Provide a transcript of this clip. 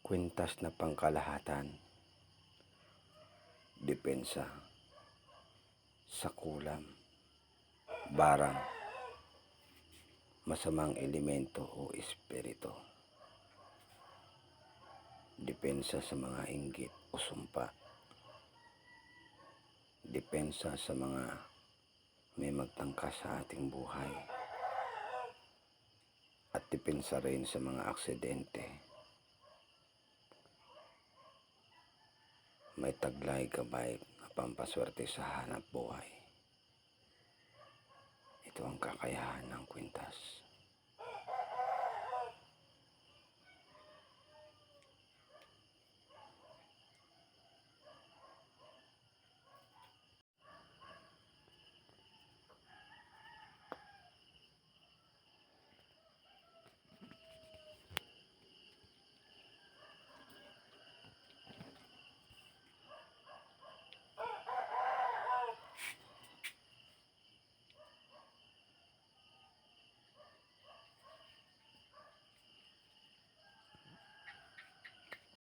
Kwintas na pangkalahatan, depensa, sakulam, barang, masamang elemento o espiritu, depensa sa mga inggit o sumpa, depensa sa mga may magtangka sa ating buhay, at depensa rin sa mga aksidente. May taglay gabay na pampaswerte sa hanap buhay. Ito ang kakayahan ng kwintas.